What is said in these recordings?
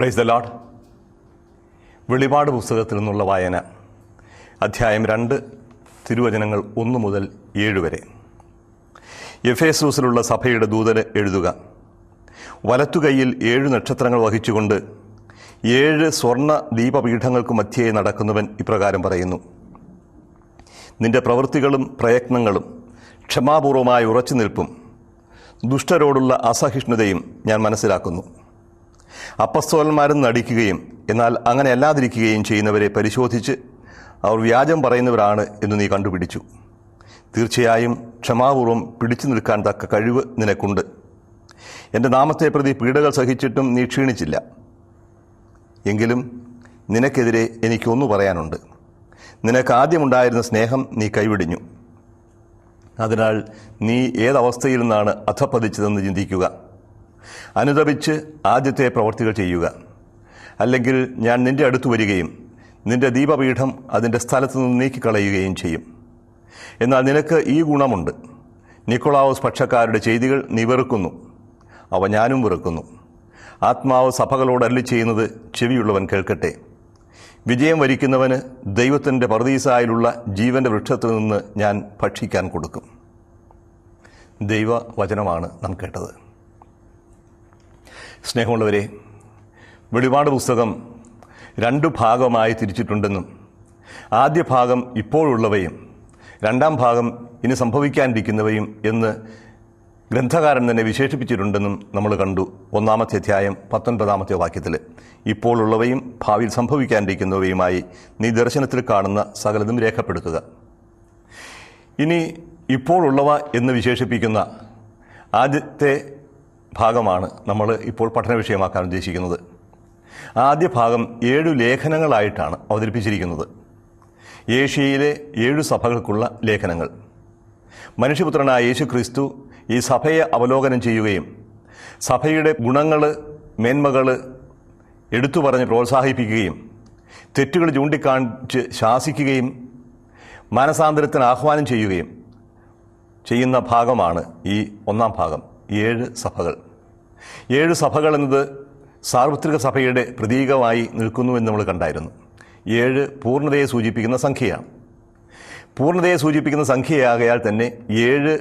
Praise the Lord. വെളിപാട് പുസ്തകത്തിൽ നിന്നുള്ള വായന, അധ്യായം 2, തിരുവചനങ്ങൾ 1 മുതൽ 7 വരെ. എഫേസൂസിലുള്ള സഭയുടെ ദൂതന് എഴുതുക. വലത്തുകൈയിൽ 7 നക്ഷത്രങ്ങൾ വഹിച്ചുകൊണ്ട് 7 സ്വർണ്ണ ദീപപീഠങ്ങൾക്ക് മധ്യേ നടക്കുന്നവൻ ഇപ്രകാരം പറയുന്നു: നിന്റെ പ്രവൃത്തികളും പ്രയത്നങ്ങളും ക്ഷമാപൂർവമായി ഉറച്ചു നിൽപ്പും ദുഷ്ടരോടുള്ള അസഹിഷ്ണുതയും ഞാൻ മനസ്സിലാക്കുന്നു. അപ്പസ്തോലന്മാരും നടിക്കുകയും എന്നാൽ അങ്ങനെ അല്ലാതിരിക്കുകയും ചെയ്യുന്നവരെ പരിശോധിച്ച് അവർ വ്യാജം പറയുന്നവരാണ് എന്ന് നീ കണ്ടുപിടിച്ചു. തീർച്ചയായും ക്ഷമാപൂർവം പിടിച്ചു നിൽക്കാൻ തക്ക കഴിവ് നിനക്കുണ്ട്. എൻ്റെ നാമത്തെ പ്രതി പീഡകൾ സഹിച്ചിട്ടും നീ ക്ഷീണിച്ചില്ല. എങ്കിലും നിനക്കെതിരെ എനിക്കൊന്നു പറയാനുണ്ട്. നിനക്ക് ആദ്യമുണ്ടായിരുന്ന സ്നേഹം നീ കൈവിടിഞ്ഞു. അതിനാൽ നീ ഏതവസ്ഥയിൽ നിന്നാണ് അധപ്പതിച്ചതെന്ന് ചിന്തിക്കുക. അനുതപിച്ച് ആദ്യത്തെ പ്രവൃത്തികൾ ചെയ്യുക. അല്ലെങ്കിൽ ഞാൻ നിന്റെ അടുത്ത് വരികയും നിന്റെ ദീപപീഠം അതിൻ്റെ സ്ഥലത്തു നിന്ന് നീക്കിക്കളയുകയും ചെയ്യും. എന്നാൽ നിനക്ക് ഈ ഗുണമുണ്ട്: നിക്കോളാവോസ് പക്ഷക്കാരുടെ ചെയ്തികൾ നീ വെറുക്കുന്നു, അവ ഞാനും വെറുക്കുന്നു. ആത്മാവ് സഭകളോട് അരുളി ചെയ്യുന്നത് ചെവിയുള്ളവൻ കേൾക്കട്ടെ. വിജയം വരിക്കുന്നവന് ദൈവത്തിൻ്റെ പറുദീസായിലുള്ള ജീവൻ്റെ വൃക്ഷത്തിൽ നിന്ന് ഞാൻ ഭക്ഷിക്കാൻ കൊടുക്കും. ദൈവവചനമാണ് നാം കേട്ടത്. സ്നേഹമുള്ളവരെ, വെളിപാട് പുസ്തകം 2 ഭാഗമായി തിരിച്ചിട്ടുണ്ടെന്നും ആദ്യ ഭാഗം ഇപ്പോഴുള്ളവയും 2ാം ഭാഗം ഇനി സംഭവിക്കാനിരിക്കുന്നവയും എന്ന് ഗ്രന്ഥകാരൻ തന്നെ വിശേഷിപ്പിച്ചിട്ടുണ്ടെന്നും നമ്മൾ കണ്ടു. 1-ാമത്തെ അധ്യായം 19-ാമത്തെ വാക്യത്തിൽ, ഇപ്പോൾ ഉള്ളവയും ഭാവിയിൽ സംഭവിക്കാനിരിക്കുന്നവയുമായി നീ ദർശനത്തിൽ കാണുന്ന സകലതും രേഖപ്പെടുത്തുക. ഇനി ഇപ്പോൾ ഉള്ളവ എന്ന് വിശേഷിപ്പിക്കുന്ന ആദ്യത്തെ ഭാഗമാണ് നമ്മൾ ഇപ്പോൾ പഠന വിഷയമാക്കാൻ ഉദ്ദേശിക്കുന്നത്. ആദ്യ ഭാഗം 7 ലേഖനങ്ങളായിട്ടാണ് അവതരിപ്പിച്ചിരിക്കുന്നത്. ഏഷ്യയിലെ 7 സഭകൾക്കുള്ള ലേഖനങ്ങൾ. മനുഷ്യപുത്രനായ യേശു ക്രിസ്തു ഈ സഭയെ അവലോകനം ചെയ്യുകയും സഭയുടെ ഗുണങ്ങൾ, മേന്മകൾ എടുത്തു പറഞ്ഞ് പ്രോത്സാഹിപ്പിക്കുകയും തെറ്റുകൾ ചൂണ്ടിക്കാണിച്ച് ശാസിക്കുകയും മാനസാന്തരത്തിന് ആഹ്വാനം ചെയ്യുകയും ചെയ്യുന്ന ഭാഗമാണ് ഈ 1-ാം ഭാഗം. 7 സഭകൾ. 7 സഭകൾ എന്നത് സാർവത്രിക സഭയുടെ പ്രതീകമായി നിൽക്കുന്നുവെന്ന് നമ്മൾ കണ്ടായിരുന്നു. 7 പൂർണ്ണതയെ സൂചിപ്പിക്കുന്ന സംഖ്യയാണ്. പൂർണ്ണതയെ സൂചിപ്പിക്കുന്ന സംഖ്യയാകയാൽ തന്നെ 7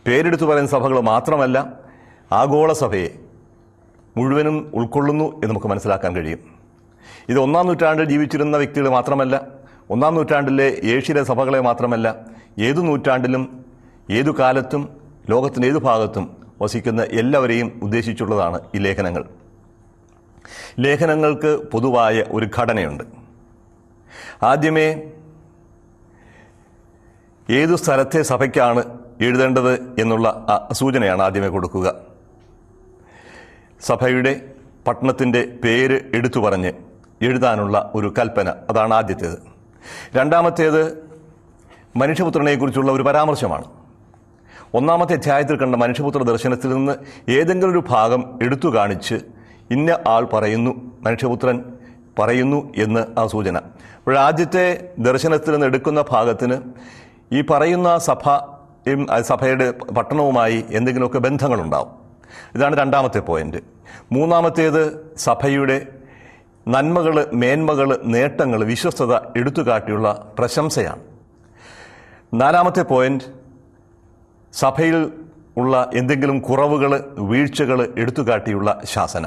പേരെടുത്തു പറയുന്ന സഭകൾ മാത്രമല്ല, ആഗോള സഭയെ മുഴുവനും ഉൾക്കൊള്ളുന്നു എന്ന് നമുക്ക് മനസ്സിലാക്കാൻ കഴിയും. ഇത് 1-ാം നൂറ്റാണ്ടിൽ ജീവിച്ചിരുന്ന വ്യക്തികൾ മാത്രമല്ല, 1-ാം നൂറ്റാണ്ടിലെ ഏഷ്യയിലെ സഭകളെ മാത്രമല്ല, ഏതു നൂറ്റാണ്ടിലും ഏതു കാലത്തും ലോകത്തിൻ്റെ ഏതു ഭാഗത്തും വസിക്കുന്ന എല്ലാവരെയും ഉദ്ദേശിച്ചുള്ളതാണ് ഈ ലേഖനങ്ങൾ. ലേഖനങ്ങൾക്ക് പൊതുവായ ഒരു ഘടനയുണ്ട്. ആദ്യമേ ഏതു സ്ഥലത്തെ സഭയ്ക്കാണ് എഴുതേണ്ടത് എന്നുള്ള സൂചനയാണ് ആദ്യമേ കൊടുക്കുക. സഭയുടെ പട്ടണത്തിൻ്റെ പേര് എടുത്തു പറഞ്ഞ് എഴുതാനുള്ള ഒരു കൽപ്പന, അതാണ് ആദ്യത്തേത്. 2-ാമത്തേത് മനുഷ്യപുത്രനെക്കുറിച്ചുള്ള ഒരു പരാമർശമാണ്. 1-ാമത്തെ അധ്യായത്തിൽ കണ്ട മനുഷ്യപുത്ര ദർശനത്തിൽ നിന്ന് ഏതെങ്കിലും ഒരു ഭാഗം എടുത്തു കാണിച്ച് ഇന്ന ആൾ പറയുന്നു, മനുഷ്യപുത്രൻ പറയുന്നു എന്ന് ആ സൂചന. അപ്പോൾ ആദ്യത്തെ ദർശനത്തിൽ നിന്ന് എടുക്കുന്ന ഭാഗത്തിന് ഈ പറയുന്ന സഭയുടെ പട്ടണവുമായി എന്തെങ്കിലുമൊക്കെ ബന്ധങ്ങളുണ്ടാവും. ഇതാണ് 2-ാമത്തെ പോയിന്റ്. 3-ാമത്തേത് സഭയുടെ നന്മകൾ, മേന്മകൾ, നേട്ടങ്ങൾ, വിശ്വസ്തത എടുത്തു കാട്ടിയുള്ള പ്രശംസയാണ്. 4-ാമത്തെ പോയിന്റ് സഭയിൽ ഉള്ള എന്തെങ്കിലും കുറവുകൾ, വീഴ്ചകൾ എടുത്തു കാട്ടിയുള്ള ശാസന.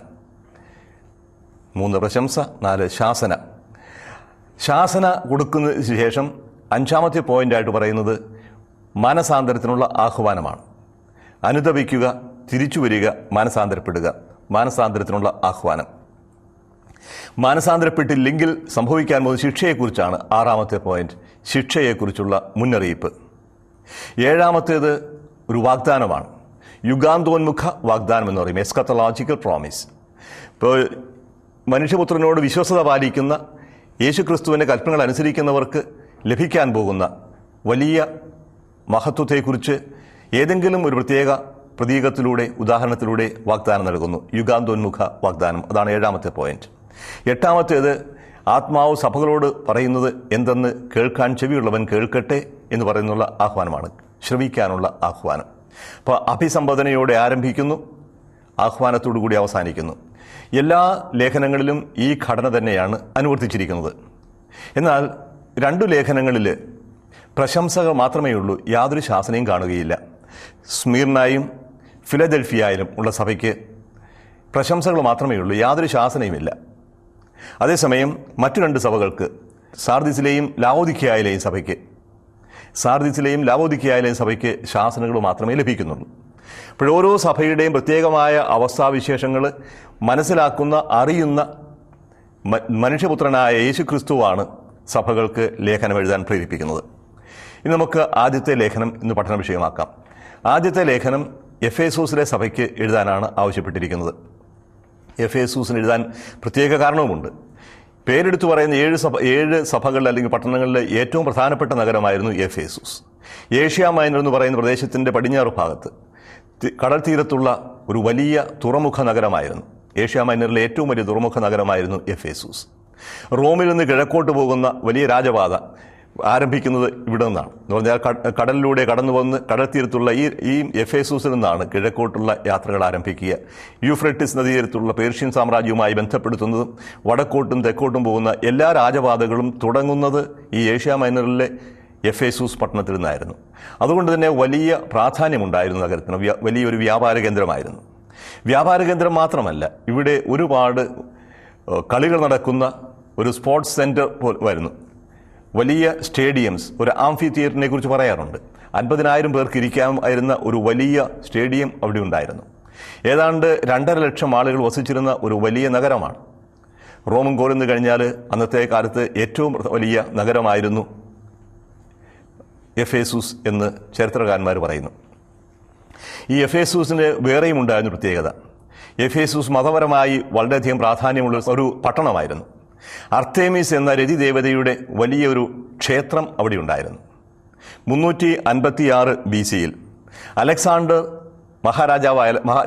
3 പ്രശംസ, 4 ശാസന. ശാസന കൊടുക്കുന്നതിന് ശേഷം 5-ാമത്തെ പോയിൻ്റായിട്ട് പറയുന്നത് മാനസാന്തരത്തിനുള്ള ആഹ്വാനമാണ്. അനുതപിക്കുക, തിരിച്ചു വരിക, മാനസാന്തരപ്പെടുക. മാനസാന്തരത്തിനുള്ള ആഹ്വാനം. മാനസാന്തരപ്പെട്ടില്ലെങ്കിൽ സംഭവിക്കാൻ പോകുന്ന ശിക്ഷയെക്കുറിച്ചാണ് 6-ാമത്തെ പോയിന്റ്. ശിക്ഷയെക്കുറിച്ചുള്ള മുന്നറിയിപ്പ്. 7-ാമത്തേത് ഒരു വാഗ്ദാനമാണ്. യുഗാന്തോന്മുഖ വാഗ്ദാനം എന്ന് പറയും, എസ്കത്തലോജിക്കൽ പ്രോമിസ്. ഇപ്പോൾ മനുഷ്യപുത്രനോട് വിശ്വസ്തത പാലിക്കുന്ന, യേശുക്രിസ്തുവിൻ്റെ കൽപ്പനകൾ അനുസരിക്കുന്നവർക്ക് ലഭിക്കാൻ പോകുന്ന വലിയ മഹത്വത്തെക്കുറിച്ച് ഏതെങ്കിലും ഒരു പ്രത്യേക പ്രതീകത്തിലൂടെ, ഉദാഹരണത്തിലൂടെ വാഗ്ദാനം നൽകുന്നു. യുഗാന്തോന്മുഖ വാഗ്ദാനം, അതാണ് 7-ാമത്തെ പോയിന്റ്. 8-ാമത്തേത് ആത്മാവ് സഭകളോട് പറയുന്നത് എന്തെന്ന് കേൾക്കാൻ ചെവിയുള്ളവൻ കേൾക്കട്ടെ എന്ന് പറയുന്നുള്ള ആഹ്വാനമാണ്, ശ്രവിക്കാനുള്ള ആഹ്വാനം. അപ്പോൾ അഭിസംബോധനയോടെ ആരംഭിക്കുന്നു, ആഹ്വാനത്തോടു കൂടി അവസാനിക്കുന്നു. എല്ലാ ലേഖനങ്ങളിലും ഈ ഘടന തന്നെയാണ് അനുവർത്തിച്ചിരിക്കുന്നത്. എന്നാൽ 2 ലേഖനങ്ങളിൽ പ്രശംസകൾ മാത്രമേ ഉള്ളൂ, യാതൊരു ശാസനയും കാണുകയില്ല. സ്മിർനായും ഫിലദൽഫിയയിലും ഉള്ള സഭയ്ക്ക് പ്രശംസകൾ മാത്രമേ ഉള്ളൂ, യാതൊരു ശാസനയുമില്ല. അതേസമയം മറ്റു 2 സഭകൾക്ക് സാർദിസിലെയും ലാവോദിക്കയിലെയും സഭയ്ക്ക് ശാസനകൾ മാത്രമേ ലഭിക്കുന്നുള്ളൂ. അപ്പോൾ ഓരോ സഭയുടെയും പ്രത്യേകമായ അവസ്ഥാവിശേഷങ്ങൾ മനസ്സിലാക്കുന്ന, അറിയുന്ന മനുഷ്യപുത്രനായ യേശുക്രിസ്തുവാണ് സഭകൾക്ക് ലേഖനം എഴുതാൻ പ്രേരിപ്പിക്കുന്നത്. ഇനി നമുക്ക് ആദ്യത്തെ ലേഖനം ഇന്ന് പഠന വിഷയമാക്കാം. ആദ്യത്തെ ലേഖനം എഫേസോസിലെ സഭയ്ക്ക് എഴുതാനാണ് ആവശ്യപ്പെട്ടിരിക്കുന്നത്. എഫേസൂസിന് എഴുതാൻ പ്രത്യേക കാരണവുമുണ്ട്. പേരെടുത്തു പറയുന്ന 7 സഭകളിൽ അല്ലെങ്കിൽ പട്ടണങ്ങളിലെ ഏറ്റവും പ്രധാനപ്പെട്ട നഗരമായിരുന്നു എഫേസൂസ്. ഏഷ്യ മൈനർ എന്ന് പറയുന്ന പ്രദേശത്തിൻ്റെ പടിഞ്ഞാറ് ഭാഗത്ത് കടൽ തീരത്തുള്ള ഒരു വലിയ തുറമുഖ നഗരമായിരുന്നു. ഏഷ്യ മൈനറിലെ ഏറ്റവും വലിയ തുറമുഖ നഗരമായിരുന്നു എഫേസൂസ്. റോമിൽ നിന്ന് കിഴക്കോട്ട് പോകുന്ന വലിയ രാജപാത ആരംഭിക്കുന്നത് ഇവിടെ നിന്നാണ്. എന്ന് പറഞ്ഞാൽ കടലിലൂടെ കടന്നു വന്ന് കടൽ തീരത്തുള്ള ഈ എഫേസൂസിൽ നിന്നാണ് കിഴക്കോട്ടുള്ള യാത്രകൾ ആരംഭിക്കുക. യൂഫ്രട്ടിസ് നദീതീരത്തുള്ള പേർഷ്യൻ സാമ്രാജ്യവുമായി ബന്ധപ്പെടുത്തുന്നതും വടക്കോട്ടും തെക്കോട്ടും പോകുന്ന എല്ലാ രാജപാതകളും തുടങ്ങുന്നത് ഈ ഏഷ്യ മൈനറിലെ എഫേസൂസ് പട്ടണത്തിൽ നിന്നായിരുന്നു. അതുകൊണ്ട് തന്നെ വലിയ പ്രാധാന്യമുണ്ടായിരുന്നു നഗരത്തിന്, വലിയൊരു വ്യാപാര കേന്ദ്രമായിരുന്നു. വ്യാപാര കേന്ദ്രം മാത്രമല്ല, ഇവിടെ ഒരുപാട് കളികൾ നടക്കുന്ന ഒരു സ്പോർട്സ് സെൻറ്റർ വരുന്നു. വലിയ സ്റ്റേഡിയംസ്, ഒരു ആംഫി തിയേറ്ററിനെ കുറിച്ച് പറയാറുണ്ട്. 50,000 പേർക്ക് ഇരിക്കാമായിരുന്ന ഒരു വലിയ സ്റ്റേഡിയം അവിടെ ഉണ്ടായിരുന്നു. ഏതാണ്ട് 2.5 ലക്ഷം ആളുകൾ വസിച്ചിരുന്ന ഒരു വലിയ നഗരമാണ്. റോമും കോരിന്ന് കഴിഞ്ഞാൽ അന്നത്തെ കാലത്ത് ഏറ്റവും വലിയ നഗരമായിരുന്നു എഫേസൂസ് എന്ന് ചരിത്രകാരന്മാർ പറയുന്നു. ഈ എഫേസൂസിന് വേറെയും ഉണ്ടായിരുന്ന പ്രത്യേകത, എഫേസൂസ് മതപരമായി വളരെയധികം പ്രാധാന്യമുള്ള ഒരു പട്ടണമായിരുന്നു. അർത്തേമിസ് എന്ന രതിദേവതയുടെ വലിയൊരു ക്ഷേത്രം അവിടെ ഉണ്ടായിരുന്നു. 356 BC അലക്സാണ്ടർ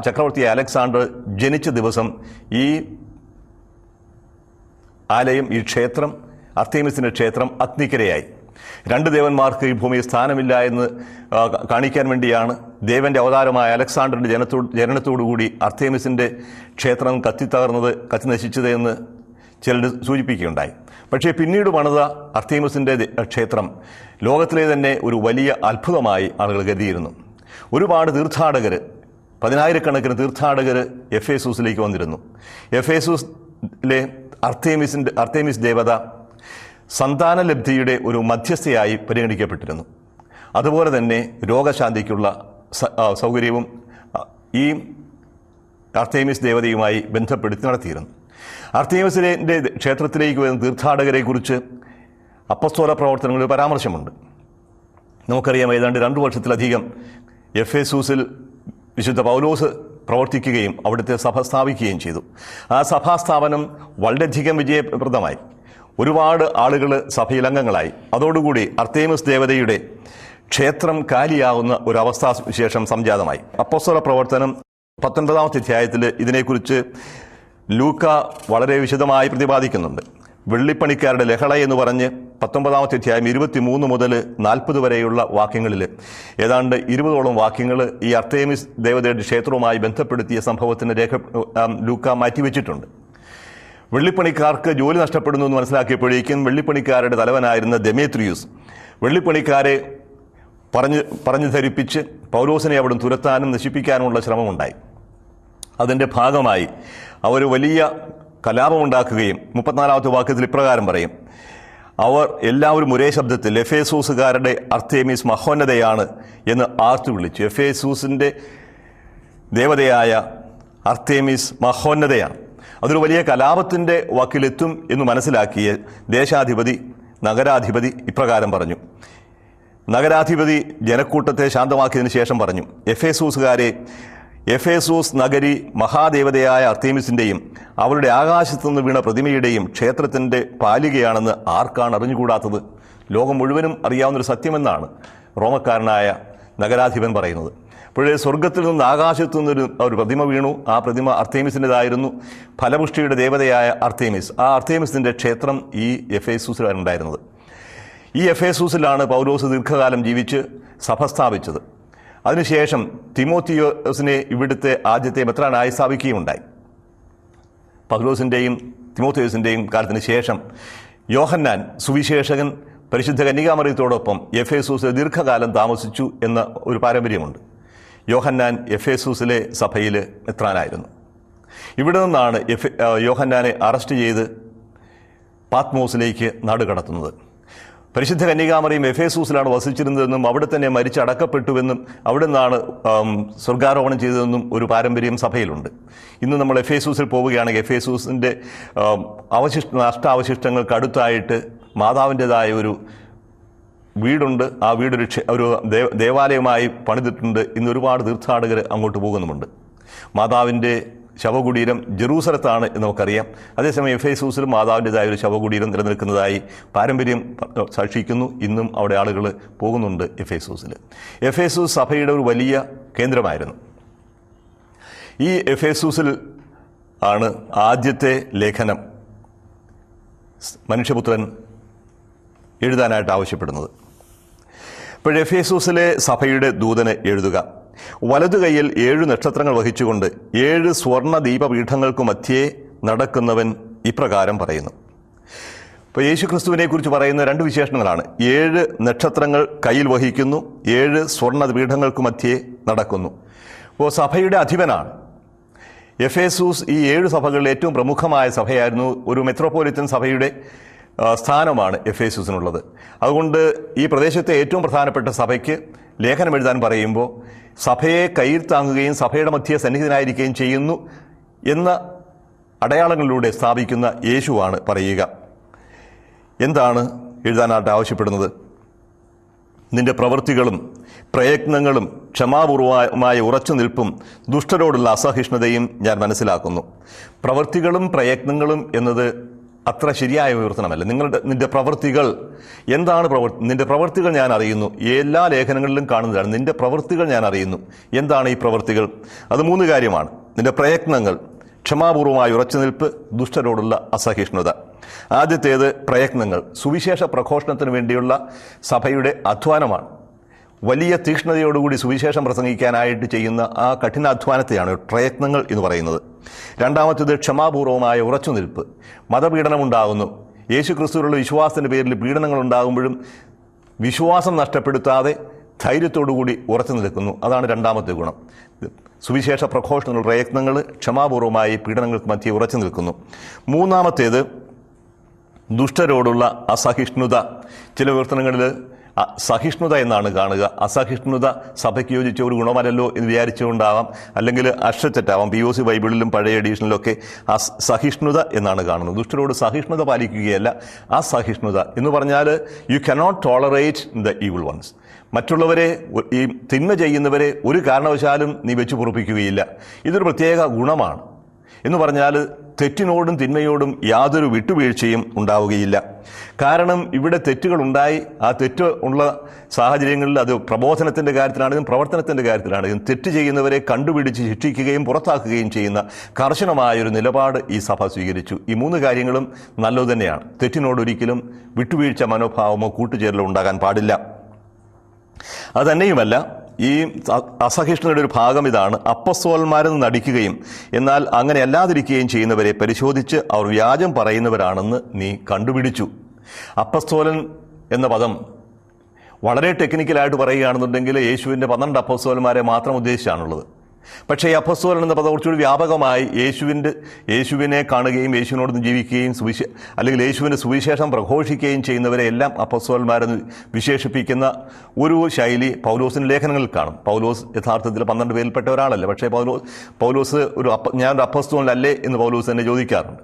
ചക്രവർത്തി അലക്സാണ്ടർ ജനിച്ച ദിവസം ഈ ആലയം, ഈ ക്ഷേത്രം, അർത്തേമിസിൻ്റെ ക്ഷേത്രം അഗ്നിക്കിരയായി. 2 ദേവന്മാർക്ക് ഈ ഭൂമിയിൽ സ്ഥാനമില്ല എന്ന് കാണിക്കാൻ വേണ്ടിയാണ് ദേവൻ്റെ അവതാരമായ അലക്സാണ്ടറിൻ്റെ ജനനത്തോടുകൂടി അർത്തേമിസിൻ്റെ ക്ഷേത്രം കത്തി നശിച്ചത് എന്ന് ചിലർ സൂചിപ്പിക്കുകയുണ്ടായി. പക്ഷേ പിന്നീട് പണിത അർത്തേമിസിൻ്റെ ക്ഷേത്രം ലോകത്തിലെ തന്നെ ഒരു വലിയ അത്ഭുതമായി ആളുകൾ കരുതിയിരുന്നു. ഒരുപാട് തീർത്ഥാടകർ, 10,000-കണക്കിന് തീർത്ഥാടകർ എഫേസൂസിലേക്ക് വന്നിരുന്നു. എഫേസൂസിലെ അർത്തേമിസ് ദേവത സന്താനലബ്ധിയുടെ ഒരു മധ്യസ്ഥയായി പരിഗണിക്കപ്പെട്ടിരുന്നു. അതുപോലെ തന്നെ രോഗശാന്തിക്കുള്ള സൗകര്യവും ഈ അർത്തേമിസ് ദേവതയുമായി ബന്ധപ്പെടുത്തി നടത്തിയിരുന്നു. അർത്തേമിസിൻ്റെ ക്ഷേത്രത്തിലേക്ക് വരുന്ന തീർത്ഥാടകരെക്കുറിച്ച് അപ്പസ്തോല പ്രവർത്തനങ്ങളിൽ പരാമർശമുണ്ട്. നമുക്കറിയാം, ഏതാണ്ട് 2 വർഷത്തിലധികം എഫേസൂസിൽ വിശുദ്ധ പൗലോസ് പ്രവർത്തിക്കുകയും അവിടുത്തെ സഭ സ്ഥാപിക്കുകയും ചെയ്തു. ആ സഭാസ്ഥാപനം വളരെയധികം വിജയപ്രദമായി. ഒരുപാട് ആളുകൾ സഭയിൽ അംഗങ്ങളായി. അതോടുകൂടി അർത്തേമിസ് ദേവതയുടെ ക്ഷേത്രം കാലിയാവുന്ന ഒരു അവസ്ഥാവിശേഷം സംജാതമായി. അപ്പോസ്തല പ്രവർത്തനം 19-ാമത്തെ അധ്യായത്തിൽ ഇതിനെക്കുറിച്ച് ലൂക്ക വളരെ വിശദമായി പ്രതിപാദിക്കുന്നുണ്ട്. വെള്ളിപ്പണിക്കാരുടെ ലഹള എന്ന് പറഞ്ഞ് 19-ാമത്തെ അധ്യായം 23 മുതൽ 40 വരെയുള്ള വാക്യങ്ങളിൽ ഏതാണ്ട് 20ഓളം വാക്യങ്ങൾ ഈ അർത്തേമിസ് ദേവതയുടെ ക്ഷേത്രവുമായി ബന്ധപ്പെടുത്തിയ സംഭവത്തിന് ലൂക്ക മാറ്റിവെച്ചിട്ടുണ്ട്. വെള്ളിപ്പണിക്കാർക്ക് ജോലി നഷ്ടപ്പെടുന്നു എന്ന് മനസ്സിലാക്കിയപ്പോഴേക്കും വെള്ളിപ്പണിക്കാരുടെ തലവനായിരുന്ന ദെമേത്രിയൂസ് വെള്ളിപ്പണിക്കാരെ പറഞ്ഞു ധരിപ്പിച്ച് പൗലോസിനെ അവിടെ തുരത്താനും നശിപ്പിക്കാനുമുള്ള ശ്രമമുണ്ടായി. അതിൻ്റെ ഭാഗമായി അവർ വലിയ കലാപമുണ്ടാക്കുകയും 34-ാമത്തെ വാക്യത്തിൽ ഇപ്രകാരം പറയും: അവർ എല്ലാവരും ഒരേ ശബ്ദത്തിൽ എഫേസൂസുകാരുടെ അർത്തേമിസ് മഹോന്നതയാണ് എന്ന് ആർത്തു വിളിച്ചു. എഫേസൂസിൻ്റെ ദേവതയായ അർത്തേമിസ് മഹോന്നതയാണ്. അതൊരു വലിയ കലാപത്തിൻ്റെ വക്കിലെത്തും എന്ന് മനസ്സിലാക്കിയ നഗരാധിപതി ഇപ്രകാരം പറഞ്ഞു. നഗരാധിപതി ജനക്കൂട്ടത്തെ ശാന്തമാക്കിയതിനു ശേഷം പറഞ്ഞു: എഫേസൂസ് നഗരി മഹാദേവതയായ അർത്തേമിസിൻ്റെയും അവളുടെ ആകാശത്തുനിന്ന് വീണ പ്രതിമയുടെയും ക്ഷേത്രത്തിൻ്റെ പാലികയാണെന്ന് ആർക്കാണ് അറിഞ്ഞുകൂടാത്തത്? ലോകം മുഴുവനും അറിയാവുന്നൊരു സത്യമെന്നാണ് റോമക്കാരനായ നഗരാധിപൻ പറയുന്നത്. അപ്പോഴേ സ്വർഗത്തിൽ നിന്ന് ആകാശത്തു നിന്നൊരു പ്രതിമ വീണു. ആ പ്രതിമ അർത്തേമിസിൻ്റെതായിരുന്നു, ഫലപുഷ്ടിയുടെ ദേവതയായ അർത്തേമിസ്. ആ അർത്തേമിസിൻ്റെ ക്ഷേത്രം ഈ എഫേസൂസിലാണ് ഉണ്ടായിരുന്നത്. ഈ എഫേസൂസിലാണ് പൗലോസ് ദീർഘകാലം ജീവിച്ച് സഭ സ്ഥാപിച്ചത്. അതിനുശേഷം തിമോത്തിയോസിനെ ഇവിടുത്തെ ആദ്യത്തെ മെത്രാനായി സ്ഥാപിക്കുകയുണ്ടായി. പൗലോസിൻ്റെയും തിമോഥെയോസിൻ്റെയും കാലത്തിന് ശേഷം യോഹന്നാൻ സുവിശേഷകൻ പരിശുദ്ധ കന്യകാമറിയത്തോടൊപ്പം എഫേസൂസിൽ ദീർഘകാലം താമസിച്ചു എന്ന ഒരു പാരമ്പര്യമുണ്ട്. യോഹന്നാൻ എഫേസൂസിലെ സഭയിൽ മെത്രാനായിരുന്നു. ഇവിടെ നിന്നാണ് യോഹന്നാനെ അറസ്റ്റ് ചെയ്ത് പാത്മോസിലേക്ക് നാടുകടത്തുന്നത്. പരിശുദ്ധ കന്യകാമറിയം എഫേസൂസിലാണ് വസിച്ചിരുന്നതെന്നും അവിടെ തന്നെ മരിച്ചടക്കപ്പെട്ടുവെന്നും അവിടെ നിന്നാണ് സ്വർഗാരോഹണം ചെയ്തതെന്നും ഒരു പാരമ്പര്യം സഭയിലുണ്ട്. ഇന്ന് നമ്മൾ എഫേസൂസിൽ പോവുകയാണെങ്കിൽ എഫേസൂസിൻ്റെ നഷ്ടാവശിഷ്ടങ്ങൾക്ക് അടുത്തായിട്ട് മാതാവിൻ്റെതായ ഒരു വീടുണ്ട്. ആ വീടൊരു ഒരു ദേവാലയമായി പണിതിട്ടുണ്ട്. ഇന്ന് ഒരുപാട് തീർത്ഥാടകർ അങ്ങോട്ട് പോകുന്നുമുണ്ട്. മാതാവിൻ്റെ ശവകുടീരം ജെറൂസലത്താണ് എന്ന് നമുക്കറിയാം. അതേസമയം എഫേസൂസിലും മാതാവിൻ്റെതായ ഒരു ശവകുടീരം നിലനിൽക്കുന്നതായി പാരമ്പര്യം സാക്ഷിക്കുന്നു. ഇന്നും അവിടെ ആളുകൾ പോകുന്നുണ്ട് എഫേസൂസിൽ. എഫേസൂസ് സഭയുടെ ഒരു വലിയ കേന്ദ്രമായിരുന്നു. ഈ എഫേസൂസിൽ ആണ് ആദ്യത്തെ ലേഖനം മനുഷ്യപുത്രൻ എഴുതാനായിട്ട് ആവശ്യപ്പെടുന്നത്. ഇപ്പോൾ എഫേസൂസിലെ സഭയുടെ ദൂതന് എഴുതുക. വലതു കൈയിൽ 7 നക്ഷത്രങ്ങൾ വഹിച്ചുകൊണ്ട് 7 സ്വർണ്ണ ദീപപീഠങ്ങൾക്കു മധ്യേ നടക്കുന്നവൻ ഇപ്രകാരം പറയുന്നു. ഇപ്പോൾ യേശുക്രിസ്തുവിനെ കുറിച്ച് പറയുന്ന 2 വിശേഷണങ്ങളാണ്. 7 നക്ഷത്രങ്ങൾ കയ്യിൽ വഹിക്കുന്നു, 7 സ്വർണ്ണ പീഠങ്ങൾക്കു മധ്യേ നടക്കുന്നു. അപ്പോൾ സഭയുടെ അധിപനാണ്. എഫേസൂസ് ഈ 7 സഭകളിൽ ഏറ്റവും പ്രമുഖമായ സഭയായിരുന്നു. ഒരു മെത്രോപൊളിറ്റൻ സഭയുടെ സ്ഥാനമാണ് എഫേസൂസിനുള്ളത്. അതുകൊണ്ട് ഈ പ്രദേശത്തെ ഏറ്റവും പ്രധാനപ്പെട്ട സഭയ്ക്ക് ലേഖനം എഴുതാൻ പറയുമ്പോൾ സഭയെ കയ്യിൽ താങ്ങുകയും സഭയുടെ മധ്യേ സന്നിഹിതനായിരിക്കുകയും ചെയ്യുന്നു എന്ന അടയാളങ്ങളിലൂടെ സ്ഥാപിക്കുന്ന യേശുവാണ് പറയുക. എന്താണ് എഴുതാനായിട്ട് ആവശ്യപ്പെടുന്നത്? നിന്റെ പ്രവൃത്തികളും പ്രയത്നങ്ങളും ക്ഷമാപൂർവമായ ഉറച്ചു നിൽപ്പും ദുഷ്ടരോടുള്ള അസഹിഷ്ണുതയും ഞാൻ മനസ്സിലാക്കുന്നു. പ്രവൃത്തികളും പ്രയത്നങ്ങളും എന്നത് അത്ര ശരിയായ വിവർത്തനമല്ല. നിന്റെ പ്രവൃത്തികൾ എന്താണ്? നിന്റെ പ്രവൃത്തികൾ ഞാൻ അറിയുന്നു. എല്ലാ ലേഖനങ്ങളിലും കാണുന്നതാണ്. നിന്റെ പ്രവൃത്തികൾ ഞാൻ അറിയുന്നു. എന്താണ് ഈ പ്രവൃത്തികൾ? അത് 3 കാര്യമാണ്. നിന്റെ പ്രയത്നങ്ങൾ, ക്ഷമാപൂർവമായ ഉറച്ചുനിൽപ്പ്, ദുഷ്ടരോടുള്ള അസഹിഷ്ണുത. ആദ്യത്തേത് പ്രയത്നങ്ങൾ. സുവിശേഷ പ്രഘോഷണത്തിന് വേണ്ടിയുള്ള സഭയുടെ അധ്വാനമാണ്. വലിയ തീക്ഷ്ണതയോടുകൂടി സുവിശേഷം പ്രസംഗിക്കാനായിട്ട് ചെയ്യുന്ന ആ കഠിനാധ്വാനത്തെയാണ് പ്രയത്നങ്ങൾ എന്ന് പറയുന്നത്. രണ്ടാമത്തേത് ക്ഷമാപൂർവമായ ഉറച്ചുനിൽപ്പ്. മതപീഡനമുണ്ടാകുന്നു. യേശു ക്രിസ്തുവിലുള്ള വിശ്വാസത്തിൻ്റെ പേരിൽ പീഡനങ്ങൾ ഉണ്ടാകുമ്പോഴും വിശ്വാസം നഷ്ടപ്പെടുത്താതെ ധൈര്യത്തോടുകൂടി ഉറച്ചു നിൽക്കുന്നു. അതാണ് രണ്ടാമത്തെ ഗുണം. സുവിശേഷ പ്രഘോഷണങ്ങൾ, പ്രയത്നങ്ങൾ ക്ഷമാപൂർവമായി പീഡനങ്ങൾക്ക് മധ്യേ ഉറച്ചു നിൽക്കുന്നു. മൂന്നാമത്തേത് ദുഷ്ടരോടുള്ള അസഹിഷ്ണുത. ചില വിവർത്തനങ്ങളിൽ സഹിഷ്ണുത എന്നാണ് കാണുക. അസഹിഷ്ണുത സഭയ്ക്ക് യോജിച്ച ഒരു ഗുണമല്ലല്ലോ എന്ന് വിചാരിച്ചുകൊണ്ടാവാം, അല്ലെങ്കിൽ അക്ഷരത്തെറ്റാവാം. POC ബൈബിളിലും പഴയ എഡീഷനിലൊക്കെ സഹിഷ്ണുത എന്നാണ് കാണുന്നത്. ദുഷ്ടരോട് സഹിഷ്ണുത പാലിക്കുകയല്ല, അസഹിഷ്ണുത എന്ന് പറഞ്ഞാൽ you cannot tolerate the evil ones. മറ്റുള്ളവരെ, ഈ തിന്മ ചെയ്യുന്നവരെ ഒരു കാരണവശാലും നീ വെച്ച് പൊറുപ്പിക്കുകയില്ല. ഇതൊരു പ്രത്യേക ഗുണമാണ്. എന്ന് പറഞ്ഞാൽ തെറ്റിനോടും തിന്മയോടും യാതൊരു വിട്ടുവീഴ്ചയും ഉണ്ടാവുകയില്ല. കാരണം ഇവിടെ തെറ്റുകളുണ്ടായി. ആ തെറ്റ് ഉള്ള സാഹചര്യങ്ങളിൽ അത് പ്രബോധനത്തിൻ്റെ കാര്യത്തിലാണെങ്കിലും പ്രവർത്തനത്തിൻ്റെ കാര്യത്തിലാണെങ്കിലും തെറ്റ് ചെയ്യുന്നവരെ കണ്ടുപിടിച്ച് ശിക്ഷിക്കുകയും പുറത്താക്കുകയും ചെയ്യുന്ന കർശനമായൊരു നിലപാട് ഈ സഭ സ്വീകരിച്ചു. ഈ 3 കാര്യങ്ങളും നല്ലത് തന്നെയാണ്. തെറ്റിനോടൊരിക്കലും വിട്ടുവീഴ്ച മനോഭാവമോ കൂട്ടുചേരലോ ഉണ്ടാകാൻ പാടില്ല. അതുതന്നെയുമല്ല, ഈ അസഹിഷ്ണുതയുടെ ഒരു ഭാഗം ഇതാണ്. അപ്പസ്തോലന്മാരെന്ന് നടിക്കുകയും എന്നാൽ അങ്ങനെ അല്ലാതിരിക്കുകയും ചെയ്യുന്നവരെ പരിശോധിച്ച് അവർ വ്യാജം പറയുന്നവരാണെന്ന് നീ കണ്ടുപിടിച്ചു. അപ്പസ്തോലൻ എന്ന പദം വളരെ ടെക്നിക്കലായിട്ട് പറയുകയാണെന്നുണ്ടെങ്കിൽ യേശുവിൻ്റെ 12 അപ്പസ്തോലന്മാരെ മാത്രം ഉദ്ദേശിച്ചാണുള്ളത്. പക്ഷേ ഈ അപ്പസ്തോലൻ എന്ന പദം കുറച്ചുകൂടി വ്യാപകമായി യേശുവിനെ കാണുകയും യേശുവിനോട് ജീവിക്കുകയും അല്ലെങ്കിൽ യേശുവിൻ്റെ സുവിശേഷം പ്രഘോഷിക്കുകയും ചെയ്യുന്നവരെ എല്ലാം അപ്പസ്തോലന്മാരെന്ന് വിശേഷിപ്പിക്കുന്ന ഒരു ശൈലി പൗലോസിൻ്റെ ലേഖനങ്ങളിൽ കാണും. പൗലോസ് യഥാർത്ഥത്തിൽ 12 പേരിൽപ്പെട്ട ഒരാളല്ല. പക്ഷേ പൗലോസ് ഞാനൊരു അപ്പസ്തോലനല്ലേ എന്ന് പൗലോസ് തന്നെ ചോദിക്കാറുണ്ട്.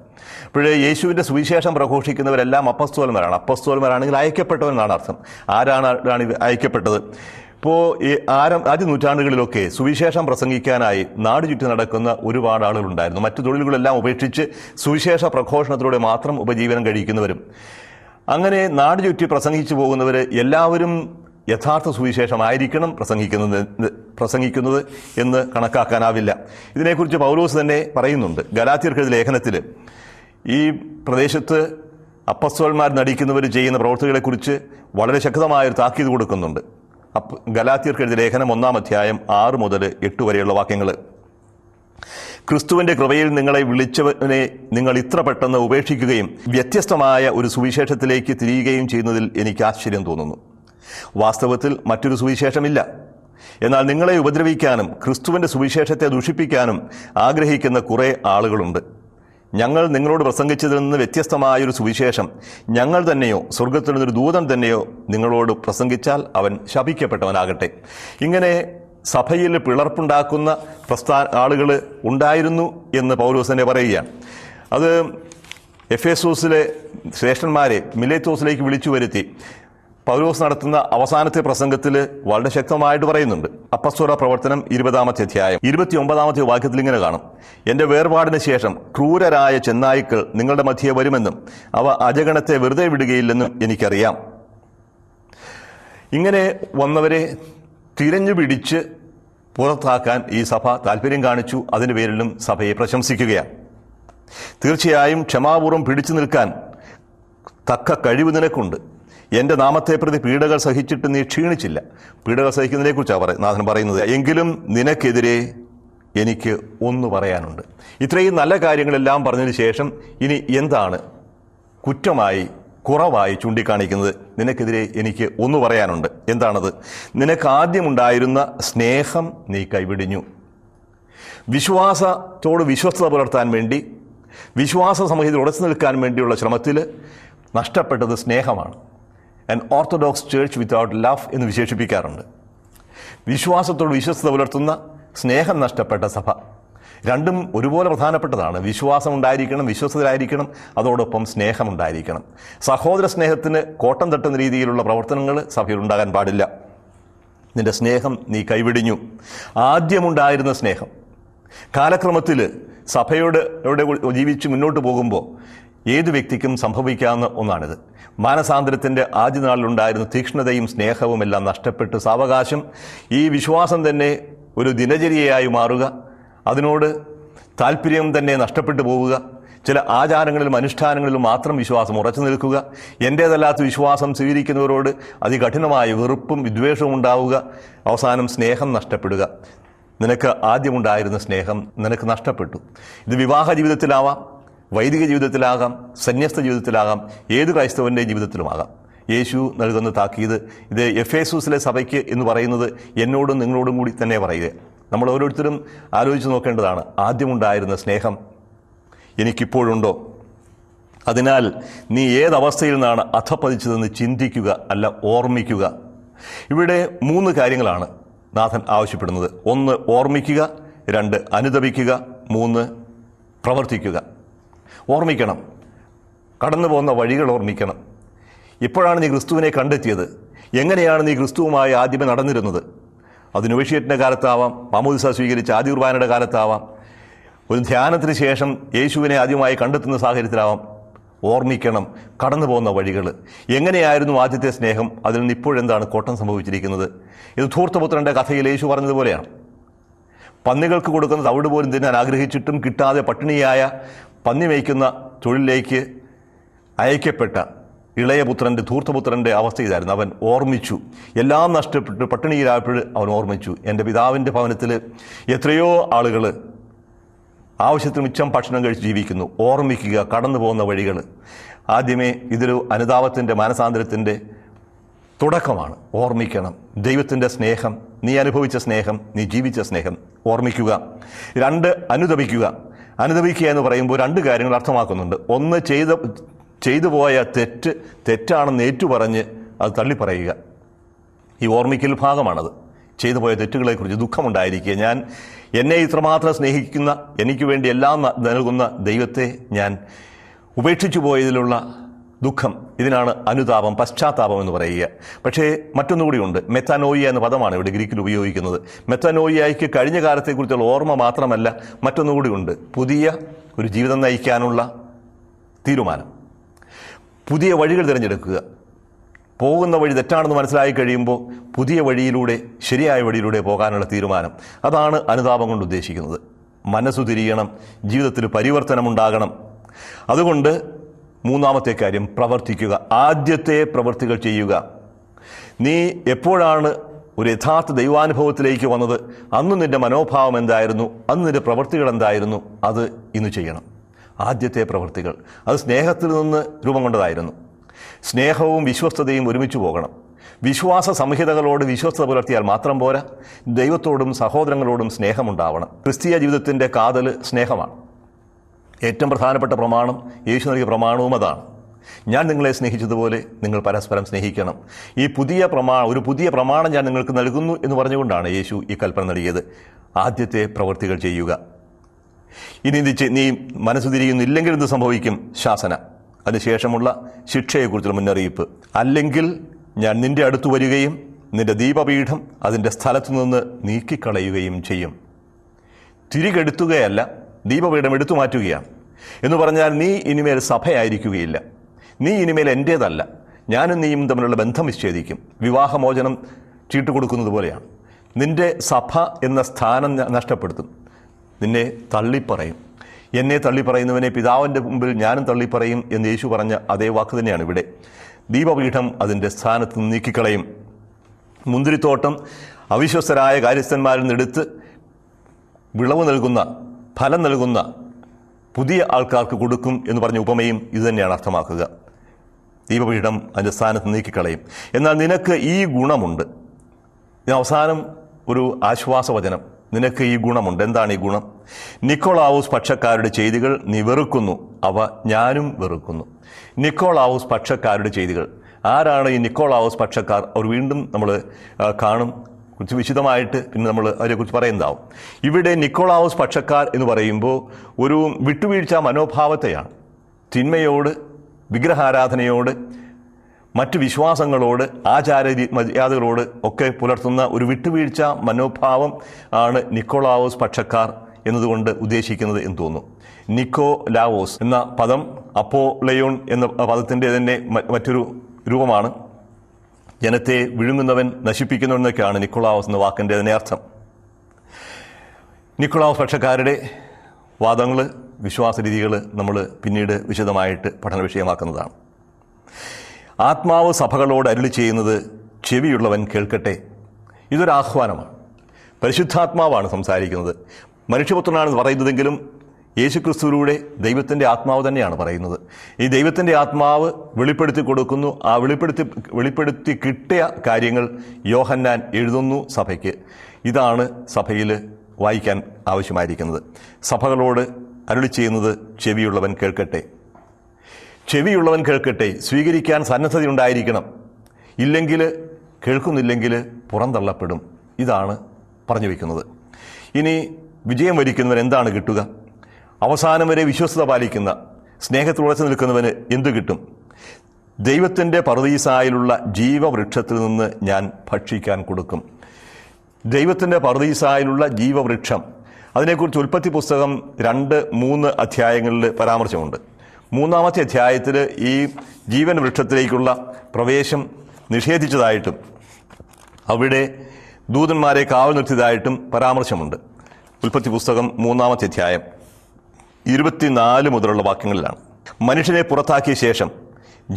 അപ്പോഴേ യേശുവിൻ്റെ സുവിശേഷം പ്രഘോഷിക്കുന്നവരെല്ലാം അപ്പസ്തോലന്മാരാണ്. അപ്പസ്തോലന്മാരാണെങ്കിൽ അയക്കപ്പെട്ടവരെന്നാണ് അർത്ഥം. ആരാണ് അയക്കപ്പെട്ടത്? ഇപ്പോൾ ഈ ആദ്യ നൂറ്റാണ്ടുകളിലൊക്കെ സുവിശേഷം പ്രസംഗിക്കാനായി നാട് ചുറ്റി നടക്കുന്ന ഒരുപാട് ആളുകളുണ്ടായിരുന്നു. മറ്റു തൊഴിലുകളെല്ലാം ഉപേക്ഷിച്ച് സുവിശേഷ പ്രഘോഷണത്തിലൂടെ മാത്രം ഉപജീവനം കഴിക്കുന്നവരും. അങ്ങനെ നാട് ചുറ്റി പ്രസംഗിച്ചു പോകുന്നവർ എല്ലാവരും യഥാർത്ഥ സുവിശേഷമായിരിക്കണം പ്രസംഗിക്കുന്നത് എന്ന് കണക്കാക്കാനാവില്ല. ഇതിനെക്കുറിച്ച് പൗലോസ് തന്നെ പറയുന്നുണ്ട്. ഗലാത്യർക്കെഴുതിയ ലേഖനത്തിൽ ഈ പ്രദേശത്ത് അപ്പസ്തോലന്മാർ നടിക്കുന്നവർ ചെയ്യുന്ന പ്രവൃത്തികളെക്കുറിച്ച് വളരെ ശക്തമായൊരു താക്കീത് കൊടുക്കുന്നുണ്ട്. ഗലാത്യർക്കെഴുതിയ ലേഖനം 1-ാം അധ്യായം 6 മുതൽ 8 വരെയുള്ള വാക്യങ്ങൾ. ക്രിസ്തുവിൻ്റെ കൃപയിൽ നിങ്ങളെ വിളിച്ചവനെ നിങ്ങൾ ഇത്ര പെട്ടെന്ന് ഉപേക്ഷിക്കുകയും വ്യത്യസ്തമായ ഒരു സുവിശേഷത്തിലേക്ക് തിരിയുകയും ചെയ്യുന്നതിൽ എനിക്ക് ആശ്ചര്യം തോന്നുന്നു. വാസ്തവത്തിൽ മറ്റൊരു സുവിശേഷമില്ല. എന്നാൽ നിങ്ങളെ ഉപദ്രവിക്കാനും ക്രിസ്തുവിൻ്റെ സുവിശേഷത്തെ ദൂഷിപ്പിക്കാനും ആഗ്രഹിക്കുന്ന കുറേ ആളുകളുണ്ട്. ഞങ്ങൾ നിങ്ങളോട് പ്രസംഗിച്ചതിൽ നിന്ന് വ്യത്യസ്തമായൊരു സുവിശേഷം ഞങ്ങൾ തന്നെയോ സ്വർഗത്തിൽ നിന്നൊരു ദൂതൻ തന്നെയോ നിങ്ങളോട് പ്രസംഗിച്ചാൽ അവൻ ശപിക്കപ്പെട്ടവനാകട്ടെ. ഇങ്ങനെ സഭയിൽ പിളർപ്പുണ്ടാക്കുന്ന ആളുകൾ ഉണ്ടായിരുന്നു എന്ന് പൗലോസ് തന്നെ പറയുകയാണ്. അത് എഫേസോസിലെ ശ്രേഷ്ഠന്മാരെ മിലേത്തോസിലേക്ക് വിളിച്ചു വരുത്തി പൗലോസ് നടത്തുന്ന അവസാനത്തെ പ്രസംഗത്തിൽ വളരെ ശക്തമായിട്ട് പറയുന്നുണ്ട്. അപ്പസ്തോല പ്രവർത്തനം 20-ാമത്തെ അധ്യായം 29-ാമത്തെ വാക്യത്തിൽ ഇങ്ങനെ കാണും: എൻ്റെ വേർപാടിന് ശേഷം ക്രൂരരായ ചെന്നായ്ക്കൾ നിങ്ങളുടെ മധ്യേ വരുമെന്നും അവ അജഗണത്തെ വെറുതെ വിടുകയില്ലെന്നും എനിക്കറിയാം. ഇങ്ങനെ വന്നവരെ തിരഞ്ഞു പിടിച്ച് പുറത്താക്കാൻ ഈ സഭ താല്പര്യം കാണിച്ചു. അതിൻ്റെ പേരിലും സഭയെ പ്രശംസിക്കുകയാണ്. തീർച്ചയായും ക്ഷമാപൂർവ്വം പിടിച്ചു നിൽക്കാൻ തക്ക കഴിവ് നിനക്കുണ്ട്. എൻ്റെ നാമത്തെ പ്രതി പീഡകൾ സഹിച്ചിട്ട് നീ ക്ഷീണിച്ചില്ല. പീഡകൾ സഹിക്കുന്നതിനെക്കുറിച്ചാണ് നാഥൻ പറയുന്നത്. എങ്കിലും നിനക്കെതിരെ എനിക്ക് ഒന്ന് പറയാനുണ്ട്. ഇത്രയും നല്ല കാര്യങ്ങളെല്ലാം പറഞ്ഞതിന് ശേഷം ഇനി എന്താണ് കുറ്റമായി കുറവായി ചൂണ്ടിക്കാണിക്കുന്നത്? നിനക്കെതിരെ എനിക്ക് ഒന്ന് പറയാനുണ്ട്. എന്താണത്? നിനക്ക് ആദ്യമുണ്ടായിരുന്ന സ്നേഹം നീ കൈവിടിഞ്ഞു. വിശ്വാസത്തോട് വിശ്വസ്തത പുലർത്താൻ വേണ്ടി, വിശ്വാസ സമൂഹത്തിൽ ഉറച്ചു നിൽക്കാൻ വേണ്ടിയുള്ള ശ്രമത്തിൽ നഷ്ടപ്പെട്ടത് സ്നേഹമാണ്. An orthodox church without love എന്ന് വിശേഷിപ്പിക്കാറുണ്ട്. വിശ്വാസത്തോട് വിശ്വസ്തത പുലർത്തുന്ന സ്നേഹം നഷ്ടപ്പെട്ട സഭ. രണ്ടും ഒരുപോലെ പ്രധാനപ്പെട്ടതാണ്. വിശ്വാസം ഉണ്ടായിരിക്കണം, വിശ്വസ്തരായിരിക്കണം, അതോടൊപ്പം സ്നേഹമുണ്ടായിരിക്കണം. സഹോദര സ്നേഹത്തിന് കോട്ടം തട്ടുന്ന രീതിയിലുള്ള പ്രവർത്തനങ്ങൾ സഭയിൽ ഉണ്ടാകാൻ പാടില്ല. നിന്റെ സ്നേഹം നീ കൈവിടിഞ്ഞു. ആദ്യമുണ്ടായിരുന്ന സ്നേഹം. കാലക്രമത്തിൽ സഭയോട് ജീവിച്ച് മുന്നോട്ട് പോകുമ്പോൾ ഏതു വ്യക്തിക്കും സംഭവിക്കാവുന്ന ഒന്നാണിത്. മാനസാന്തരത്തിൻ്റെ ആദ്യ നാളിലുണ്ടായിരുന്ന തീക്ഷ്ണതയും സ്നേഹവും എല്ലാം നഷ്ടപ്പെട്ട് സാവകാശം ഈ വിശ്വാസം തന്നെ ഒരു ദിനചര്യയായി മാറുക, അതിനോട് താല്പര്യം തന്നെ നഷ്ടപ്പെട്ടു പോവുക, ചില ആചാരങ്ങളിലും അനുഷ്ഠാനങ്ങളിലും മാത്രം വിശ്വാസം ഉറച്ചു നിൽക്കുക, എൻ്റേതല്ലാത്ത വിശ്വാസം സ്വീകരിക്കുന്നവരോട് അതികഠിനമായ വെറുപ്പും വിദ്വേഷവും ഉണ്ടാവുക, അവസാനം സ്നേഹം നഷ്ടപ്പെടുക. നിനക്ക് ആദ്യമുണ്ടായിരുന്ന സ്നേഹം നിനക്ക് നഷ്ടപ്പെട്ടു. ഇത് വിവാഹ ജീവിതത്തിലാവാം, വൈദിക ജീവിതത്തിലാകാം, സന്യസ്ത ജീവിതത്തിലാകാം, ഏത് ക്രൈസ്തവൻ്റെ ജീവിതത്തിലുമാകാം. യേശു നൽകുന്ന താക്കീത് ഇത് എഫേസൂസിലെ സഭയ്ക്ക് എന്ന് പറയുന്നത് എന്നോടും നിങ്ങളോടും കൂടി തന്നെ പറയുക. നമ്മൾ ഓരോരുത്തരും ആലോചിച്ച് നോക്കേണ്ടതാണ്. ആദ്യമുണ്ടായിരുന്ന സ്നേഹം എനിക്കിപ്പോഴുണ്ടോ? അതിനാൽ നീ ഏതവസ്ഥയിൽ നിന്നാണ് അധപ്പതിച്ചതെന്ന് ചിന്തിക്കുക, അല്ല ഓർമ്മിക്കുക. ഇവിടെ 3 കാര്യങ്ങളാണ് നാഥൻ ആവശ്യപ്പെടുന്നത്. 1 ഓർമ്മിക്കുക, 2 അനുതപിക്കുക, 3 പ്രവർത്തിക്കുക. ഓർമ്മിക്കണം. കടന്നു പോകുന്ന വഴികൾ ഓർമ്മിക്കണം. എപ്പോഴാണ് നീ ക്രിസ്തുവിനെ കണ്ടെത്തിയത്? എങ്ങനെയാണ് നീ ക്രിസ്തുവുമായി ആദ്യമേ നടന്നിരുന്നത്? അത് നൊവേഷ്യേറ്റിൻ്റെ കാലത്താവാം, മാമോദിസ സ്വീകരിച്ച ആദ്യ കുർബാനയുടെ കാലത്താവാം, ഒരു ധ്യാനത്തിന് ശേഷം യേശുവിനെ ആദ്യമായി കണ്ടെത്തുന്ന സാഹചര്യത്തിലാവാം. ഓർമ്മിക്കണം കടന്നു പോകുന്ന വഴികൾ. എങ്ങനെയായിരുന്നു ആദ്യത്തെ സ്നേഹം? അതിൽ നിന്ന് ഇപ്പോഴെന്താണ് കോട്ടം സംഭവിച്ചിരിക്കുന്നത്? ഇത് ധൂർത്തപുത്രൻ്റെ കഥയിൽ യേശു പറഞ്ഞതുപോലെയാണ്. പന്നികൾക്ക് കൊടുക്കുന്ന തവിട് പോലും തിന്നാൻ ആഗ്രഹിച്ചിട്ടും കിട്ടാതെ പട്ടിണിയായ പന്നി മേയ്ക്കുന്ന തൊഴിലിലേക്ക് അയക്കപ്പെട്ട ഇളയപുത്രൻ്റെ ധൂർത്തപുത്രൻ്റെ അവസ്ഥ ഇതായിരുന്നു. അവൻ ഓർമ്മിച്ചു. എല്ലാം നഷ്ടപ്പെട്ട് പട്ടിണിയിലായപ്പോൾ അവൻ ഓർമ്മിച്ചു, എൻ്റെ പിതാവിൻ്റെ ഭവനത്തിൽ എത്രയോ ആളുകൾ ആവശ്യത്തിന് മിച്ചം ഭക്ഷണം കഴിച്ച് ജീവിക്കുന്നു. ഓർമ്മിക്കുക കടന്നു പോകുന്ന വഴികൾ. ആദ്യമേ ഇതൊരു അനുതാപത്തിൻ്റെ മാനസാന്തരത്തിൻ്റെ തുടക്കമാണ്. ഓർമ്മിക്കണം ദൈവത്തിൻ്റെ സ്നേഹം, നീ അനുഭവിച്ച സ്നേഹം, നീ ജീവിച്ച സ്നേഹം ഓർമ്മിക്കുക. 2 അനുതപിക്കുക. അനുതപിക്കുക എന്ന് പറയുമ്പോൾ 2 കാര്യങ്ങൾ അർത്ഥമാക്കുന്നുണ്ട്. 1 ചെയ്തു പോയ തെറ്റാണെന്ന് ഏറ്റുപറഞ്ഞ് അത് തള്ളിപ്പറയുക. ഈ ഓർമ്മിക്കൽ ഭാഗമാണത്. ചെയ്തു പോയ തെറ്റുകളെക്കുറിച്ച് ദുഃഖമുണ്ടായിരിക്കുക. എന്നെ ഇത്രമാത്രം സ്നേഹിക്കുന്ന, എനിക്ക് വേണ്ടി എല്ലാം നൽകുന്ന ദൈവത്തെ ഞാൻ ഉപേക്ഷിച്ചു പോയതിലുള്ള ദുഃഖം. ഇതിനാണ് അനുതാപം, പശ്ചാത്താപം എന്ന് പറയുക. പക്ഷേ മറ്റൊന്നുകൂടിയുണ്ട്. മെത്താനോയിയ എന്ന പദമാണ് ഇവിടെ ഗ്രീക്കിൽ ഉപയോഗിക്കുന്നത്. മെത്താനോയിയയ്ക്ക് കഴിഞ്ഞ കാലത്തെക്കുറിച്ചുള്ള ഓർമ്മ മാത്രമല്ല, മറ്റൊന്നുകൂടിയുണ്ട്. പുതിയ ഒരു ജീവിതം നയിക്കാനുള്ള തീരുമാനം, പുതിയ വഴികൾ തിരഞ്ഞെടുക്കുക. പോകുന്ന വഴി തെറ്റാണെന്ന് മനസ്സിലായി കഴിയുമ്പോൾ പുതിയ വഴിയിലൂടെ, ശരിയായ വഴിയിലൂടെ പോകാനുള്ള തീരുമാനം. അതാണ് അനുതാപം കൊണ്ട് ഉദ്ദേശിക്കുന്നത്. മനസ്സു തിരിയണം, ജീവിതത്തിൽ പരിവർത്തനമുണ്ടാകണം. അതുകൊണ്ട് 3-ാമത്തെ കാര്യം പ്രവർത്തിക്കുക. ആദ്യത്തെ പ്രവൃത്തികൾ ചെയ്യുക. നീ എപ്പോഴാണ് ഒരു യഥാർത്ഥ ദൈവാനുഭവത്തിലേക്ക് വന്നത് അന്ന് നിൻ്റെ മനോഭാവം എന്തായിരുന്നു, അന്ന് നിൻ്റെ പ്രവൃത്തികൾ എന്തായിരുന്നു, അത് ഇന്ന് ചെയ്യണം. ആദ്യത്തെ പ്രവൃത്തികൾ അത് സ്നേഹത്തിൽ നിന്ന് രൂപം കൊണ്ടതായിരുന്നു. സ്നേഹവും വിശ്വസ്തതയും ഒരുമിച്ച് പോകണം. വിശ്വാസ സംഹിതകളോട് വിശ്വസ്തത പുലർത്തിയാൽ മാത്രം പോരാ, ദൈവത്തോടും സഹോദരങ്ങളോടും സ്നേഹമുണ്ടാവണം. ക്രിസ്തീയ ജീവിതത്തിൻ്റെ കാതൽ സ്നേഹമാണ്. ഏറ്റവും പ്രധാനപ്പെട്ട പ്രമാണം, യേശു നൽകിയ പ്രമാണവും അതാണ്. ഞാൻ നിങ്ങളെ സ്നേഹിച്ചതുപോലെ നിങ്ങൾ പരസ്പരം സ്നേഹിക്കണം. ഒരു പുതിയ പ്രമാണം ഞാൻ നിങ്ങൾക്ക് നൽകുന്നു എന്ന് പറഞ്ഞുകൊണ്ടാണ് യേശു ഈ കൽപ്പന നൽകിയത്. ആദ്യത്തെ പ്രവൃത്തികൾ ചെയ്യുക. ഇനി നീ മനസ്സ് തിരിയുന്നില്ലെങ്കിൽ എന്ത് സംഭവിക്കും? ശാസന, അതിനുശേഷമുള്ള ശിക്ഷയെക്കുറിച്ചുള്ള മുന്നറിയിപ്പ്. അല്ലെങ്കിൽ ഞാൻ നിന്റെ അടുത്ത് വരികയും നിന്റെ ദീപപീഠം അതിൻ്റെ സ്ഥലത്തു നിന്ന് നീക്കിക്കളയുകയും ചെയ്യും. തിരികെടുത്തുകയല്ല, ദീപപീഠം എടുത്തു മാറ്റുകയാണ്. എന്ന് പറഞ്ഞാൽ നീ ഇനിമേൽ സഭയായിരിക്കുകയില്ല. നീ ഇനിമേൽ എൻ്റേതല്ല. ഞാനും നീയും തമ്മിലുള്ള ബന്ധം വിച്ഛേദിക്കും. വിവാഹമോചനം ചീട്ട് കൊടുക്കുന്നത് പോലെയാണ്. നിന്റെ സഭ എന്ന സ്ഥാനം നഷ്ടപ്പെടുത്തും. നിന്നെ തള്ളിപ്പറയും. എന്നെ തള്ളിപ്പറയുന്നവനെ പിതാവിൻ്റെ മുമ്പിൽ ഞാനും തള്ളിപ്പറയും എന്ന് യേശു പറഞ്ഞ അതേ വാക്ക് തന്നെയാണ് ഇവിടെ. ദീപപീഠം അതിൻ്റെ സ്ഥാനത്ത് നിന്ന് നീക്കിക്കളയും. മുന്തിരിത്തോട്ടം അവിശ്വസ്തരായ കാര്യസ്ഥന്മാരിൽ നിന്നെടുത്ത് വിളവ് നൽകുന്ന, ഫലം നൽകുന്ന പുതിയ ആൾക്കാർക്ക് കൊടുക്കും എന്ന് പറഞ്ഞ ഉപമയും ഇതുതന്നെയാണ് അർത്ഥമാക്കുക. ദീപപീഠം അതിൻ്റെ സ്ഥാനത്ത് നീക്കിക്കളയും. എന്നാൽ നിനക്ക് ഈ ഗുണമുണ്ട്. അവസാനം ഒരു ആശ്വാസവചനം. നിനക്ക് ഈ ഗുണമുണ്ട്. എന്താണ് ഈ ഗുണം? നിക്കോളാവൂസ് പക്ഷക്കാരുടെ ചെയ്തികൾ നീ വെറുക്കുന്നു, അവ ഞാനും വെറുക്കുന്നു. നിക്കോളാവൂസ് പക്ഷക്കാരുടെ ചെയ്തികൾ. ആരാണ് ഈ നിക്കോളാവൂസ് പക്ഷക്കാർ? അവർ വീണ്ടും നമ്മൾ കാണും. കുറച്ച് വിശദമായിട്ട് പിന്നെ നമ്മൾ അതിനെക്കുറിച്ച് പറയുന്നതാവും. ഇവിടെ നിക്കോളാവൂസ് പക്ഷക്കാർ എന്ന് പറയുമ്പോൾ ഒരു വിട്ടുവീഴ്ച മനോഭാവത്തെയാണ്. തിന്മയോട്, വിഗ്രഹാരാധനയോട്, മറ്റ് വിശ്വാസങ്ങളോട്, മര്യാദകളോട് ഒക്കെ പുലർത്തുന്ന ഒരു വിട്ടുവീഴ്ച മനോഭാവം ആണ് നിക്കോളാവോസ് പക്ഷക്കാർ എന്നതുകൊണ്ട് ഉദ്ദേശിക്കുന്നത് എന്ന് തോന്നുന്നു. നിക്കോലാവോസ് എന്ന പദം അപ്പോളയോൺ എന്ന പദത്തിൻ്റെ തന്നെ മറ്റൊരു രൂപമാണ്. ജനത്തെ വിഴുങ്ങുന്നവൻ, നശിപ്പിക്കുന്നവൻ എന്നൊക്കെയാണ് നിക്കോളാവോസ് എന്ന വാക്കിൻ്റെ തന്നെ അർത്ഥം. നിക്കോളാവോസ് പക്ഷക്കാരുടെ വാദങ്ങൾ, വിശ്വാസ രീതികൾ നമ്മൾ പിന്നീട് വിശദമായിട്ട് പഠന വിഷയമാക്കുന്നതാണ്. ആത്മാവ് സഭകളോട് അരുളി ചെയ്യുന്നത് ചെവിയുള്ളവൻ കേൾക്കട്ടെ. ഇതൊരു ആഹ്വാനമാണ്. പരിശുദ്ധാത്മാവാണ് സംസാരിക്കുന്നത്. മനുഷ്യപുത്രനാണെന്ന് പറയുന്നതെങ്കിലും യേശുക്രിസ്തുവിലൂടെ ദൈവത്തിൻ്റെ ആത്മാവ് തന്നെയാണ് പറയുന്നത്. ഈ ദൈവത്തിൻ്റെ ആത്മാവ് വെളിപ്പെടുത്തി കൊടുക്കുന്നു. ആ വെളിപ്പെടുത്തി കിട്ടിയ കാര്യങ്ങൾ യോഹന്നാൻ എഴുതുന്നു സഭയ്ക്ക്. ഇതാണ് സഭയിൽ വായിക്കാൻ ആവശ്യമായിരിക്കുന്നത്. സഭകളോട് അരുളി ചെയ്യുന്നത് ചെവിയുള്ളവൻ കേൾക്കട്ടെ. ചെവിയുള്ളവൻ കേൾക്കട്ടെ. സ്വീകരിക്കാൻ സന്നദ്ധതയുണ്ടായിരിക്കണം. ഇല്ലെങ്കിൽ, കേൾക്കുന്നില്ലെങ്കിൽ പുറന്തള്ളപ്പെടും. ഇതാണ് പറഞ്ഞു വയ്ക്കുന്നത്. ഇനി വിജയം വരിക്കുന്നവൻ എന്താണ് കിട്ടുക? അവസാനം വരെ വിശ്വസ്തത പാലിക്കുന്ന, സ്നേഹത്തിൽ ഉറച്ചു നിൽക്കുന്നവന് എന്തു കിട്ടും? ദൈവത്തിൻ്റെ പറുദീസായിലുള്ള ജീവവൃക്ഷത്തിൽ നിന്ന് ഞാൻ ഭക്ഷിക്കാൻ കൊടുക്കും. ദൈവത്തിൻ്റെ പറുദീസായിലുള്ള ജീവവൃക്ഷം, അതിനെക്കുറിച്ച് ഉൽപ്പത്തി പുസ്തകം 2-3 അധ്യായങ്ങളിൽ പരാമർശമുണ്ട്. 3-ാമത്തെ അധ്യായത്തിൽ ഈ ജീവൻ വൃക്ഷത്തിലേക്കുള്ള പ്രവേശം നിഷേധിച്ചതായിട്ടും അവിടെ ദൂതന്മാരെ കാവൽ നിർത്തിയതായിട്ടും പരാമർശമുണ്ട്. ഉൽപ്പത്തി പുസ്തകം 3-ാമത്തെ അധ്യായം 24 മുതലുള്ള വാക്യങ്ങളിലാണ്. മനുഷ്യനെ പുറത്താക്കിയ ശേഷം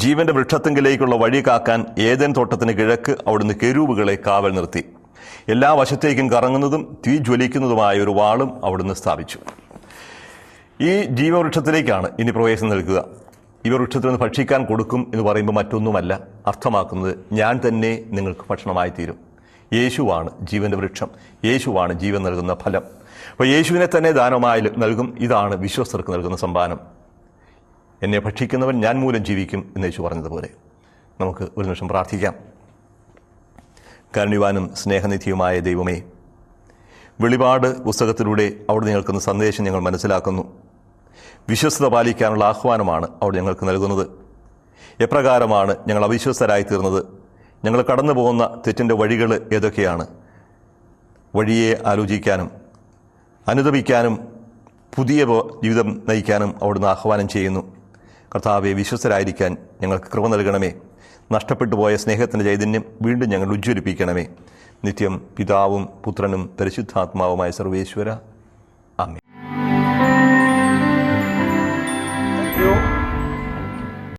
ജീവന്റെ വൃക്ഷത്തിങ്കിലേക്കുള്ള വഴി കാക്കാൻ ഏദൻ തോട്ടത്തിന് കിഴക്ക് അവിടുന്ന് കെരൂബുകളെ കാവൽ നിർത്തി. എല്ലാ വശത്തേക്കും കറങ്ങുന്നതും തീ ജ്വലിക്കുന്നതുമായ ഒരു വാളും അവിടുന്ന് സ്ഥാപിച്ചു. ഈ ജീവവൃക്ഷത്തിലേക്കാണ് ഇനി പ്രവേശനം നൽകുക. ഈ വൃക്ഷത്തിൽ നിന്ന് ഭക്ഷിക്കാൻ കൊടുക്കും എന്ന് പറയുമ്പോൾ മറ്റൊന്നുമല്ല അർത്ഥമാക്കുന്നത്, ഞാൻ തന്നെ നിങ്ങൾക്ക് ഭക്ഷണമായി തീരും. യേശുവാണ് ജീവൻ്റെ വൃക്ഷം. യേശുവാണ് ജീവൻ നൽകുന്ന ഫലം. അപ്പോൾ യേശുവിനെ തന്നെ ദാനമായി നൽകും. ഇതാണ് വിശ്വസ്തർക്ക് നൽകുന്ന സമ്മാനം. എന്നെ ഭക്ഷിക്കുന്നവൻ ഞാൻ മൂലം ജീവിക്കും എന്ന് യേശു പറഞ്ഞതുപോലെ. നമുക്ക് ഒരു നിമിഷം പ്രാർത്ഥിക്കാം. കാരുണ്യവാനും സ്നേഹനിധിയുമായ ദൈവമേ, വെളിപാട് പുസ്തകത്തിലൂടെ അവിടെ നിങ്ങൾക്കുന്ന സന്ദേശം ഞങ്ങൾ മനസ്സിലാക്കുന്നു. വിശ്വസ്തത പാലിക്കാനുള്ള ആഹ്വാനമാണ് അവിടെ ഞങ്ങൾക്ക് നൽകുന്നത്. എപ്രകാരമാണ് ഞങ്ങൾ അവിശ്വസ്തരായി തീർന്നത്? ഞങ്ങൾ കടന്നു പോകുന്ന തെറ്റിൻ്റെ വഴികൾ ഏതൊക്കെയാണ്? വഴിയെ ആലോചിക്കാനും അനുദപിക്കാനും പുതിയ ജീവിതം നയിക്കാനും അവിടുന്ന് ആഹ്വാനം ചെയ്യുന്നു. കർത്താവെ, വിശ്വസ്തരായിരിക്കാൻ ഞങ്ങൾക്ക് കൃപ നൽകണമേ. നഷ്ടപ്പെട്ടു പോയ സ്നേഹത്തിൻ്റെ ചൈതന്യം വീണ്ടും ഞങ്ങൾ ഉജ്ജ്വലിപ്പിക്കണമേ. നിത്യം പിതാവും പുത്രനും പരിശുദ്ധാത്മാവുമായ സർവേശ്വര, ആമേൻ.